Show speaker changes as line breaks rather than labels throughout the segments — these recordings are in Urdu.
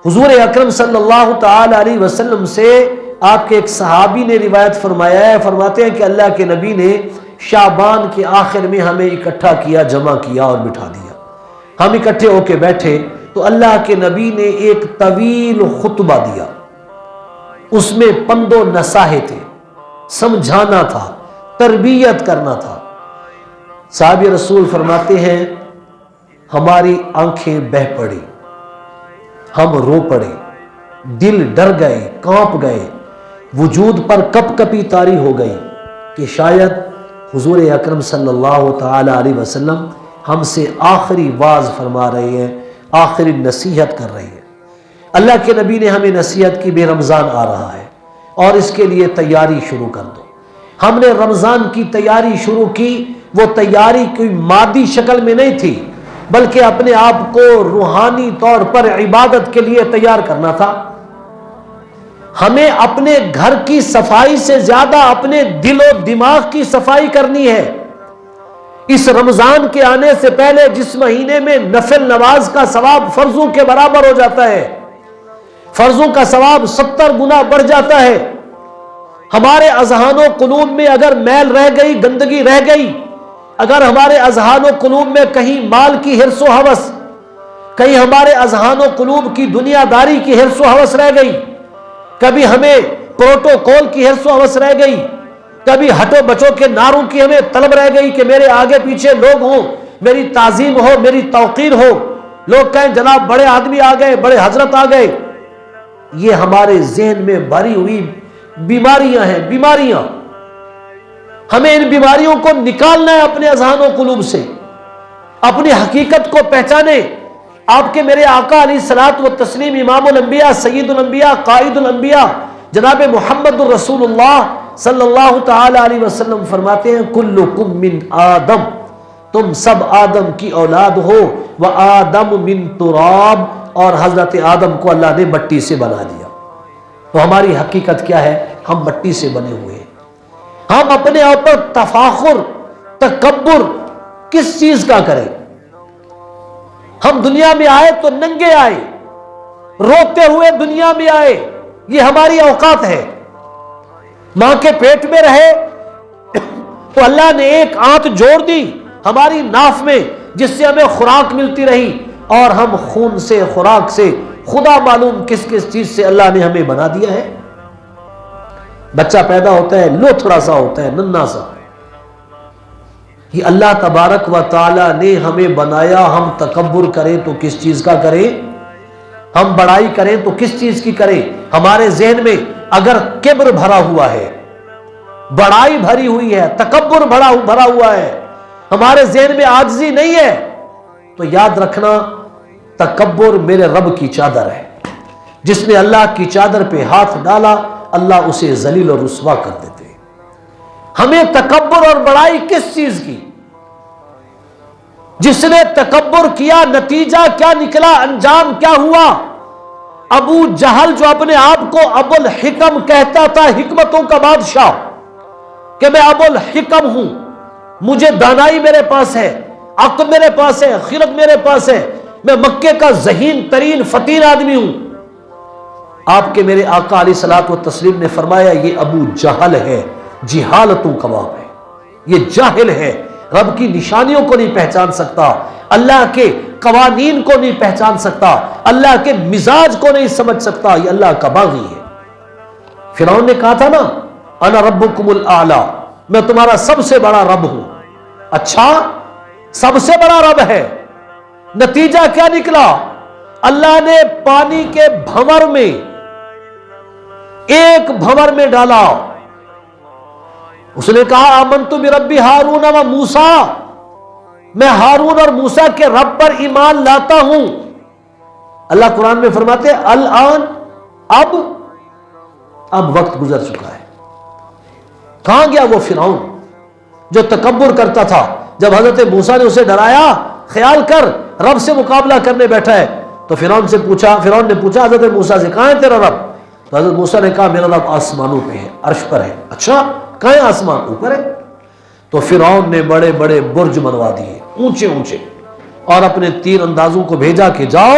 حضور اکرم صلی اللہ تعالی علیہ وسلم سے آپ کے ایک صحابی نے روایت فرمایا ہے، فرماتے ہیں کہ اللہ کے نبی نے شعبان کے آخر میں ہمیں اکٹھا کیا، جمع کیا اور بٹھا دیا۔ ہم اکٹھے ہو کے بیٹھے تو اللہ کے نبی نے ایک طویل خطبہ دیا، اس میں پند و نصیحت تھے، سمجھانا تھا، تربیت کرنا تھا۔ صحابی رسول فرماتے ہیں ہماری آنکھیں بہہ پڑی، ہم رو پڑے، دل ڈر گئے، کانپ گئے، وجود پر کپ کپی طاری ہو گئی کہ شاید حضور اکرم صلی اللہ تعالی علیہ وسلم ہم سے آخری واعظ فرما رہے ہیں، آخری نصیحت کر رہے ہیں۔ اللہ کے نبی نے ہمیں نصیحت کی بے رمضان آ رہا ہے اور اس کے لیے تیاری شروع کر دو۔ ہم نے رمضان کی تیاری شروع کی، وہ تیاری کوئی مادی شکل میں نہیں تھی بلکہ اپنے آپ کو روحانی طور پر عبادت کے لیے تیار کرنا تھا۔ ہمیں اپنے گھر کی صفائی سے زیادہ اپنے دل و دماغ کی صفائی کرنی ہے۔ اس رمضان کے آنے سے پہلے جس مہینے میں نفل نماز کا ثواب فرضوں کے برابر ہو جاتا ہے، فرضوں کا ثواب 70 گنا بڑھ جاتا ہے، ہمارے اذہان و قلوب میں اگر میل رہ گئی، گندگی رہ گئی، اگر ہمارے اذہان و قلوب میں کہیں مال کی حرص و ہوس، کہیں ہمارے اذہان و قلوب کی دنیا داری کی حرص و ہوس رہ گئی، کبھی ہمیں پروٹوکول کی حرص و ہوس رہ گئی، کبھی ہٹو بچو کے نعروں کی ہمیں طلب رہ گئی کہ میرے آگے پیچھے لوگ ہوں، میری تعظیم ہو، میری توقیر ہو، لوگ کہیں جناب بڑے آدمی آ گئے، بڑے حضرت آ گئے، یہ ہمارے ذہن میں بھری ہوئی بیماریاں ہیں، بیماریاں۔ ہمیں ان بیماریوں کو نکالنا ہے اپنے اذہان و قلوب سے، اپنی حقیقت کو پہچانے۔ آپ کے میرے آقا علیہ الصلوۃ والتسلیم، امام الانبیاء، سید الانبیاء، قائد الانبیاء، جناب محمد الرسول اللہ صلی اللہ تعالی علیہ وسلم فرماتے ہیں کلکم من آدم، تم سب آدم کی اولاد ہو، وآدم من تراب، اور حضرت آدم کو اللہ نے مٹی سے بنا دیا۔ تو ہماری حقیقت کیا ہے؟ ہم مٹی سے بنے ہوئے ہیں۔ ہم اپنے آپ پر تفاخر، تکبر کس چیز کا کریں؟ ہم دنیا میں آئے تو ننگے آئے، روتے ہوئے دنیا میں آئے، یہ ہماری اوقات ہے۔ ماں کے پیٹ میں رہے تو اللہ نے ایک آنت جوڑ دی ہماری ناف میں جس سے ہمیں خوراک ملتی رہی، اور ہم خون سے، خوراک سے، خدا معلوم کس کس چیز سے اللہ نے ہمیں بنا دیا ہے۔ بچہ پیدا ہوتا ہے، لو تھوڑا سا ہوتا ہے، ننھا سا، یہ اللہ تبارک و تعالی نے ہمیں بنایا۔ ہم تکبر کریں تو کس چیز کا کریں؟ ہم بڑائی کریں تو کس چیز کی کریں؟ ہمارے ذہن میں اگر کبر بھرا ہوا ہے، بڑائی بھری ہوئی ہے، تکبر بھرا ہوا ہے، ہمارے ذہن میں عاجزی نہیں ہے، تو یاد رکھنا تکبر میرے رب کی چادر ہے۔ جس نے اللہ کی چادر پہ ہاتھ ڈالا اللہ اسے ذلیل اور رسوا کر دیتے۔ ہمیں تکبر اور بڑائی کس چیز کی؟ جس نے تکبر کیا نتیجہ کیا نکلا، انجام کیا ہوا؟ ابو جہل جو اپنے آپ کو ابو الحکم کہتا تھا، حکمتوں کا بادشاہ، کہ میں ابو الحکم ہوں، مجھے دانائی میرے پاس ہے، عقل میرے پاس ہے، خرد میرے پاس ہے، میں مکے کا ذہین ترین فطین آدمی ہوں۔ آپ کے میرے آقا علیہ الصلوۃ والتسلیم نے فرمایا یہ ابو جہل ہے، جہالتوں کباب ہے، یہ جاہل ہے، رب کی نشانیوں کو نہیں پہچان سکتا، اللہ کے قوانین کو نہیں پہچان سکتا، اللہ کے مزاج کو نہیں سمجھ سکتا، یہ اللہ کا باغی ہے۔ فرعون نے کہا تھا نا انا ربکم الاعلی، میں تمہارا سب سے بڑا رب ہوں۔ اچھا، سب سے بڑا رب ہے، نتیجہ کیا نکلا؟ اللہ نے پانی کے بھنور میں ایک بھنور میں ڈالا، اس نے کہا آمنت برب ہارون و موسیٰ، میں ہارون اور موسیٰ کے رب پر ایمان لاتا ہوں۔ اللہ قرآن میں فرماتے ہیں الآن، اب وقت گزر چکا ہے۔ کہاں گیا وہ فرعون جو تکبر کرتا تھا؟ جب حضرت موسیٰ نے اسے ڈرایا، خیال کر رب سے مقابلہ کرنے بیٹھا ہے، تو فرعون نے پوچھا حضرت موسیٰ سے کہاں ہے تیرا رب؟ تو حضرت موسیٰ نے کہا میرا رب آسمانوں پہ ہے، عرش پر ہے۔ اچھا، کہاں ہے آسمان؟ اوپر ہے۔ تو فرعون نے بڑے بڑے برج بنوا دیے، اونچے اونچے، اور اپنے تیر اندازوں کو بھیجا کہ جاؤ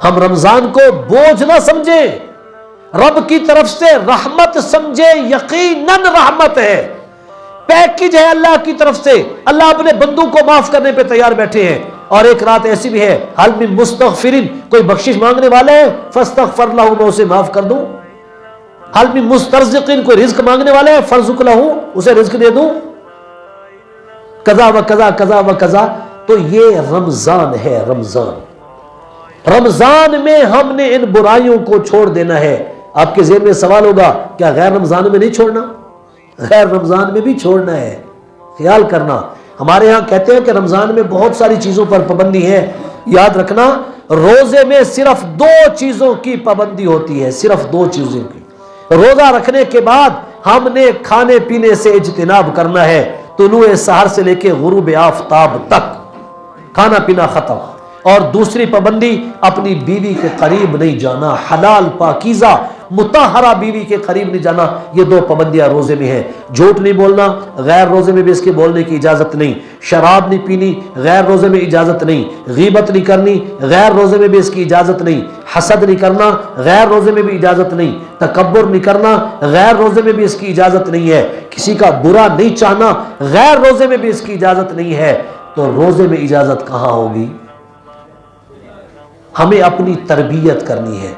ہم رمضان کو بوجھ نہ سمجھیں، رب کی طرف سے رحمت سمجھے، یقیناً رحمت ہے، پیکج ہے اللہ کی طرف سے، اللہ اپنے بندوں کو معاف کرنے پہ تیار بیٹھے ہیں۔ اور ایک رات ایسی بھی ہے، حل من مستغفرین، کوئی بخشش مانگنے والا ہے فاستغفر لہ، میں اسے معاف کر دوں۔ حل من مسترزقین، کوئی رزق مانگنے والا ہے فرزق لہ، اسے رزق دے دوں۔ قضا و قضا، قضا و قضا۔ تو یہ رمضان ہے، رمضان۔ رمضان میں ہم نے ان برائیوں کو چھوڑ دینا ہے۔ آپ کے ذہن میں سوال ہوگا، کیا غیر رمضان میں نہیں چھوڑنا؟ غیر رمضان میں بھی چھوڑنا ہے، خیال کرنا۔ ہمارے ہاں کہتے ہیں کہ رمضان میں بہت ساری چیزوں پر پابندی ہے، یاد رکھنا روزے میں صرف 2 چیزوں کی پابندی ہوتی ہے، صرف 2 چیزوں کی۔ روزہ رکھنے کے بعد ہم نے کھانے پینے سے اجتناب کرنا ہے، طلوع سحر سے لے کے غروب آفتاب تک کھانا پینا ختم۔ اور دوسری پابندی، اپنی بیوی کے قریب نہیں جانا، حلال پاکیزہ مطہرہ بیوی کے قریب نہیں جانا۔ یہ 2 پابندیاں روزے میں ہیں۔ جھوٹ نہیں بولنا، غیر روزے میں بھی اس کے بولنے کی اجازت نہیں۔ شراب نہیں پینی، غیر روزے میں اجازت نہیں۔ غیبت نہیں کرنی، غیر روزے میں بھی اس کی اجازت نہیں۔ حسد نہیں کرنا، غیر روزے میں بھی اجازت نہیں۔ تکبر نہیں کرنا، غیر روزے میں بھی اس کی اجازت نہیں ہے۔ کسی کا برا نہیں چاہنا، غیر روزے میں بھی اس کی اجازت نہیں ہے۔ تو روزے میں اجازت کہاں ہوگی؟ ہمیں اپنی تربیت کرنی ہے۔